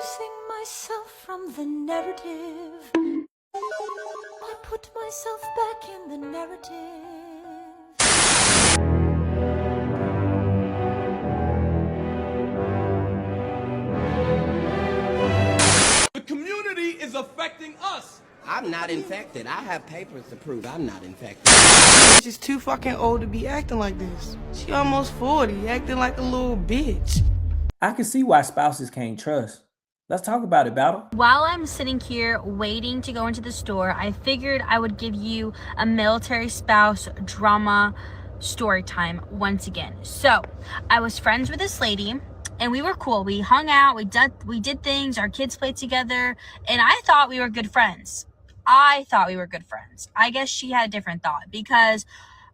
erasing myself from the narrative. I put myself back in the narrative. The community is affecting us. I'm not infected. I have papers to prove I'm not infected. She's too fucking old to be acting like this. She almost 40, acting like a little bitch. I can see why spouses can't trust. Let's talk about it, Battle. While I'm sitting here waiting to go into the store, I figured I would give you a military spouse drama story time once again. So I was friends with this lady and we were cool. We hung out, we did things, our kids played together, and I thought we were good friends. I guess she had a different thought, because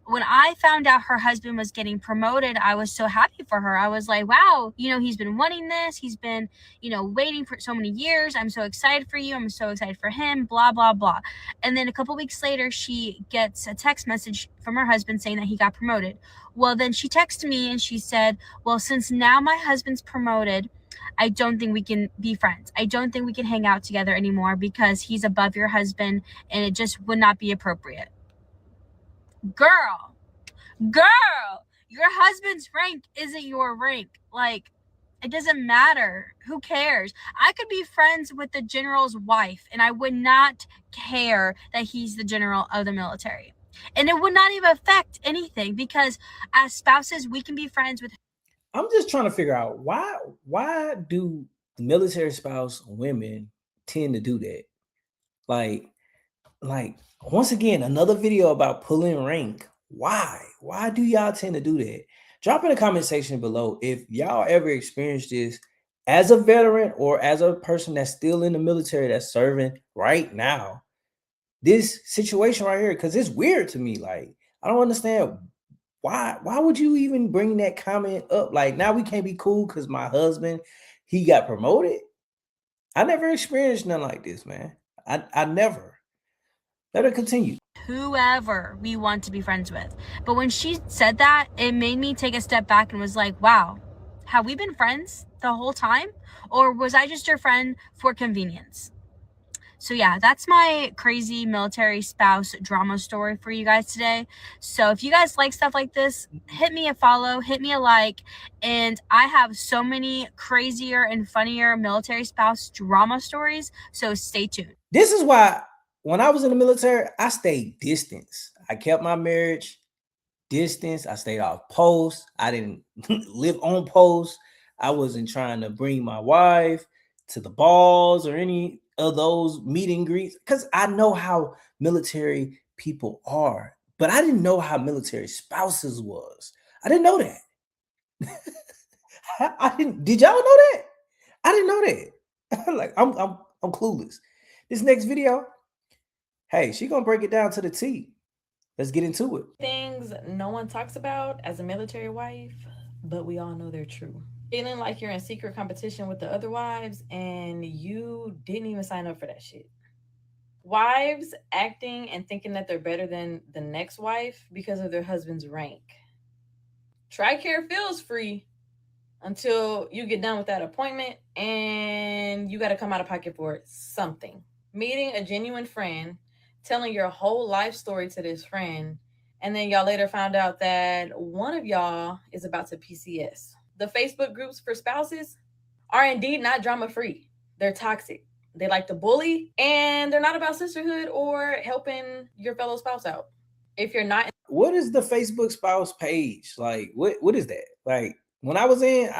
when I found out her husband was getting promoted, I was so happy for her. I was like, wow, he's been wanting this. He's been, waiting for so many years. I'm so excited for you. I'm so excited for him, blah, blah, blah. And then a couple weeks later, she gets a text message from her husband saying that he got promoted. Well, then she texted me and she said, well, since now my husband's promoted, I don't think we can be friends. I don't think we can hang out together anymore because he's above your husband and it just would not be appropriate. Girl, your husband's rank isn't your rank. Like, it doesn't matter. Who cares? I could be friends with the general's wife and I would not care that he's the general of the military. And it would not even affect anything, because as spouses, we can be friends with. I'm just trying to figure out why do military spouse women tend to do that? Like once again, another video about pulling rank. Why do y'all tend to do that? Drop in the comment section below if y'all ever experienced this as a veteran or as a person that's still in the military that's serving right now. This situation right here, because it's weird to me. Like, I don't understand why would you even bring that comment up? Like, now we can't be cool because my husband, he got promoted. I never experienced nothing like this, man. I never. Let her continue. Whoever we want to be friends with. But when she said that, it made me take a step back and was like, wow, have we been friends the whole time? Or was I just your friend for convenience? So yeah, that's my crazy military spouse drama story for you guys today. So if you guys like stuff like this, hit me a follow, hit me a like, and I have so many crazier and funnier military spouse drama stories, so stay tuned. This is why when I was in the military, I stayed distance. I kept my marriage distance. I stayed off post. I didn't live on post. I wasn't trying to bring my wife to the balls or any of those meet and greets, because I know how military people are, but I didn't know how military spouses was. I didn't know that. I didn't. Did y'all know that? I didn't know that. Like, I'm clueless. This next video, hey, she gonna break it down to the T. Let's get into it. Things no one talks about as a military wife, but we all know they're true. Feeling like you're in secret competition with the other wives and you didn't even sign up for that shit. Wives acting and thinking that they're better than the next wife because of their husband's rank. TRICARE feels free until you get done with that appointment and you got to come out of pocket for something. Meeting a genuine friend, telling your whole life story to this friend, and then y'all later found out that one of y'all is about to PCS. The Facebook groups for spouses are indeed not drama-free. They're toxic. They like to bully, and they're not about sisterhood or helping your fellow spouse out. If you're not... What is the Facebook spouse page? Like, what is that? Like, when I was in,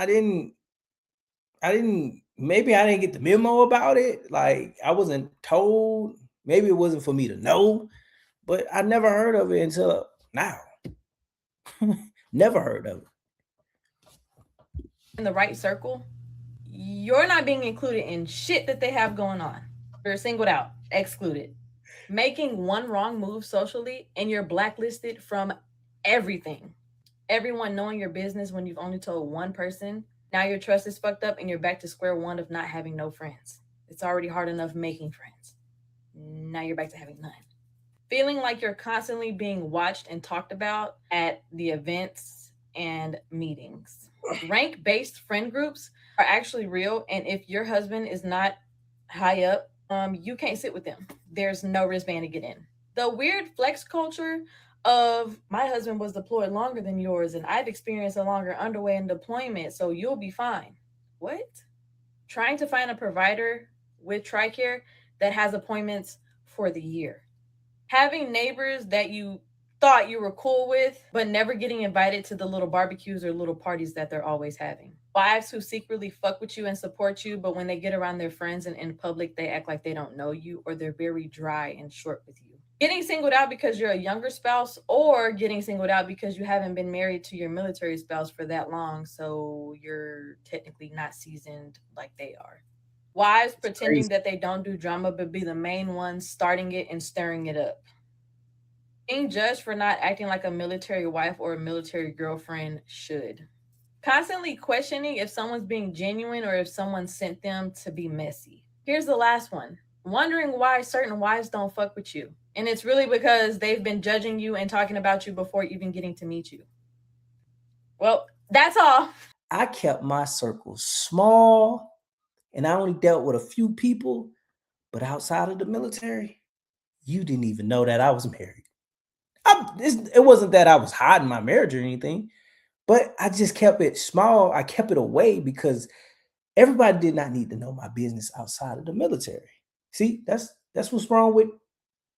maybe I didn't get the memo about it. Like, I wasn't told. Maybe it wasn't for me to know, but I never heard of it until now. Never heard of it. In the right circle, you're not being included in shit that they have going on. You're singled out, excluded. Making one wrong move socially and you're blacklisted from everything. Everyone knowing your business when you've only told one person. Now your trust is fucked up and you're back to square one of not having no friends. It's already hard enough making friends. Now you're back to having none. Feeling like you're constantly being watched and talked about at the events and meetings. Rank-based friend groups are actually real. And if your husband is not high up, you can't sit with them. There's no wristband to get in. The weird flex culture of my husband was deployed longer than yours, and I've experienced a longer underway in deployment, so you'll be fine. What? Trying to find a provider with TRICARE that has appointments for the year. Having neighbors that you thought you were cool with, but never getting invited to the little barbecues or little parties that they're always having. Wives who secretly fuck with you and support you, but when they get around their friends and in public, they act like they don't know you, or they're very dry and short with you. Getting singled out because you're a younger spouse, or getting singled out because you haven't been married to your military spouse for that long, so you're technically not seasoned like they are. Wives pretending that they don't do drama but be the main ones starting it and stirring it up. Being judged for not acting like a military wife or a military girlfriend should. Constantly questioning if someone's being genuine or if someone sent them to be messy. Here's the last one. Wondering why certain wives don't fuck with you. And it's really because they've been judging you and talking about you before even getting to meet you. Well, that's all. I kept my circle small, and I only dealt with a few people, but outside of the military, you didn't even know that I was married. It wasn't that I was hiding my marriage or anything, but I just kept it small. I kept it away because everybody did not need to know my business outside of the military. See, that's what's wrong with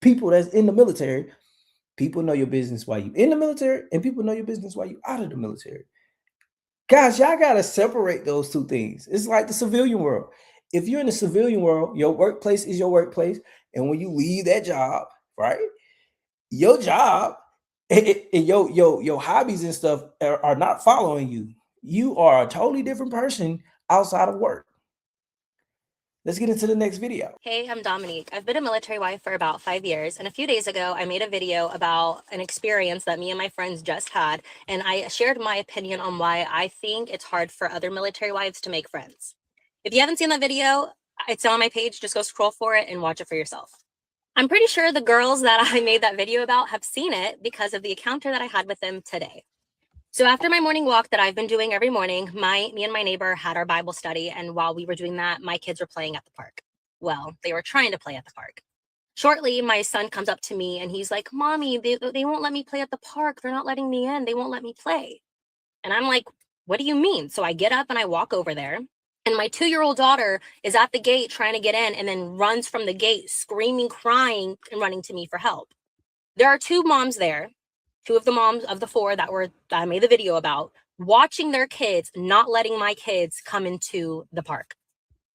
people that's in the military. People know your business while you in the military, and people know your business while you out of the military. Guys, y'all gotta separate those two things. It's like the civilian world. If you're in the civilian world, your workplace is your workplace, and when you leave that job, right, your job and your hobbies and stuff are not following you. You are a totally different person outside of work. Let's get into the next video. Hey, I'm Dominique. I've been a military wife for about 5 years, and a few days ago, I made a video about an experience that me and my friends just had, and I shared my opinion on why I think it's hard for other military wives to make friends. If you haven't seen that video, it's on my page. Just go scroll for it and watch it for yourself. I'm pretty sure the girls that I made that video about have seen it because of the encounter that I had with them today. So after my morning walk that I've been doing every morning, me and my neighbor had our Bible study. And while we were doing that, my kids were playing at the park. Well, they were trying to play at the park. Shortly, my son comes up to me and he's like, Mommy, they won't let me play at the park. They're not letting me in. They won't let me play. And I'm like, what do you mean? So I get up and I walk over there. And my 2-year-old daughter is at the gate trying to get in and then runs from the gate, screaming, crying, and running to me for help. There are 2 moms there. 2 of the moms of the 4 that I made the video about, watching their kids, not letting my kids come into the park.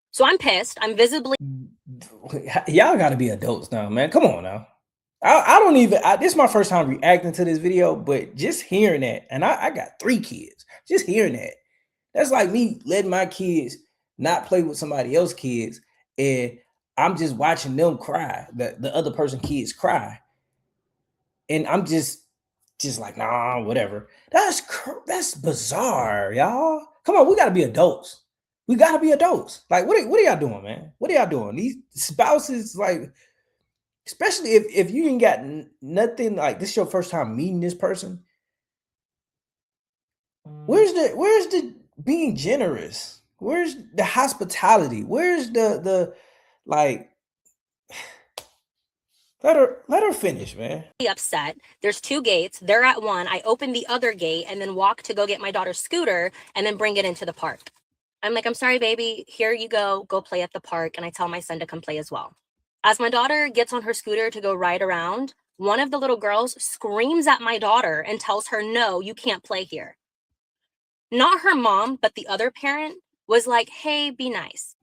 So I'm pissed. I'm visibly. Y'all got to be adults now, man. Come on now. I don't even. This is my first time reacting to this video, but just hearing that, and I got 3 kids. Just hearing that, that's like me letting my kids not play with somebody else's kids, and I'm just watching them cry, the other person's kids cry, and I'm just like, nah, whatever. That's bizarre, y'all. Come on, we gotta be adults. We gotta be adults. Like, what are y'all doing, man? What are y'all doing? These spouses, like, especially if you ain't got nothing, like this is your first time meeting this person. Where's the being generous? Where's the hospitality? Where's the like? Let her finish, man. Upset. There's 2 gates. They're at one. I open the other gate and then walk to go get my daughter's scooter and then bring it into the park. I'm like, I'm sorry, baby. Here you go. Go play at the park. And I tell my son to come play as well. As my daughter gets on her scooter to go ride around, one of the little girls screams at my daughter and tells her, no, you can't play here. Not her mom, but the other parent was like, hey, be nice.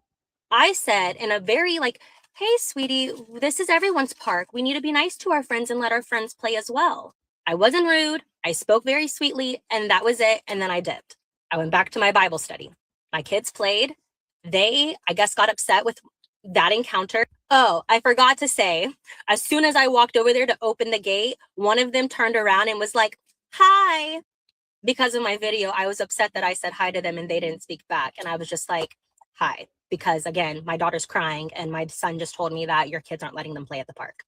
I said in a very like, hey, sweetie, this is everyone's park. We need to be nice to our friends and let our friends play as well. I wasn't rude. I spoke very sweetly, and that was it. And then I dipped. I went back to my Bible study. My kids played. They, I guess, got upset with that encounter. Oh, I forgot to say, as soon as I walked over there to open the gate, one of them turned around and was like, hi. Because of my video, I was upset that I said hi to them and they didn't speak back. And I was just like, hi. Because again, my daughter's crying and my son just told me that your kids aren't letting them play at the park.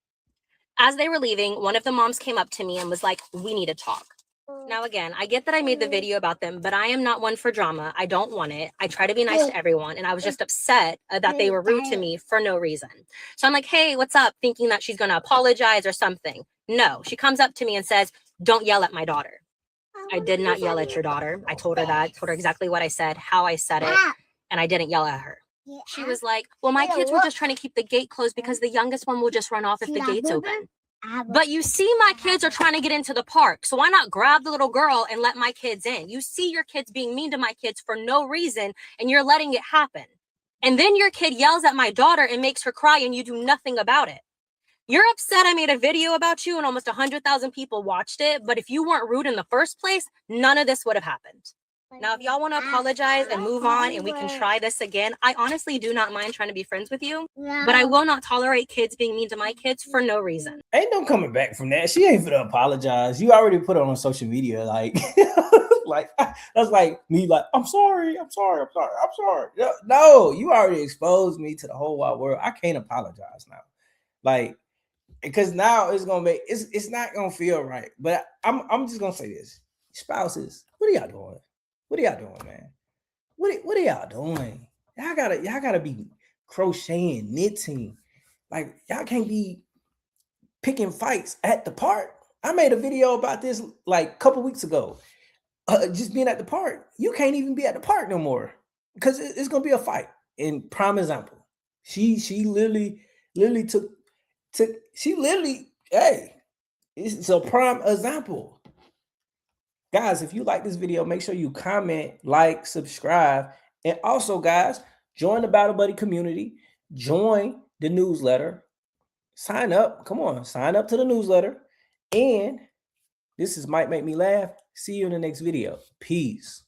As they were leaving, one of the moms came up to me and was like, we need to talk. Now, again, I get that I made the video about them, but I am not one for drama. I don't want it. I try to be nice to everyone. And I was just upset that they were rude to me for no reason. So I'm like, hey, what's up? Thinking that she's going to apologize or something. No, she comes up to me and says, don't yell at my daughter. I did not yell at your daughter. I told her exactly what I said, how I said it, and I didn't yell at her. She was like, well, my kids were just trying to keep the gate closed because the youngest one will just run off if the gate's open. But you see my kids are trying to get into the park, so why not grab the little girl and let my kids in? You see your kids being mean to my kids for no reason, and you're letting it happen. And then your kid yells at my daughter and makes her cry, and you do nothing about it. You're upset I made a video about you and almost 100,000 people watched it, but if you weren't rude in the first place, none of this would have happened. Now, if y'all want to apologize and move on and we can try this again, I honestly do not mind trying to be friends with you, but I will not tolerate kids being mean to my kids for no reason. Ain't no coming back from that. She ain't finna apologize. You already put it on social media. Like, like that's like me, like, I'm sorry. No, you already exposed me to the whole wide world. I can't apologize now. Like, because now it's gonna make it's not gonna feel right. But I'm just gonna say this. Spouses, what are y'all doing? What are y'all doing, man? What are y'all doing? Y'all gotta be crocheting, knitting. Like, y'all can't be picking fights at the park. I made a video about this like a couple weeks ago. Just being at the park. You can't even be at the park no more because it's gonna be a fight. And prime example, she literally took hey, it's a prime example. Guys, if you like this video, make sure you comment, like, subscribe, and also, guys, join the Battle Buddy community, join the newsletter, sign up. Come on, sign up to the newsletter. And this is Might Make Me Laugh. See you in the next video. Peace.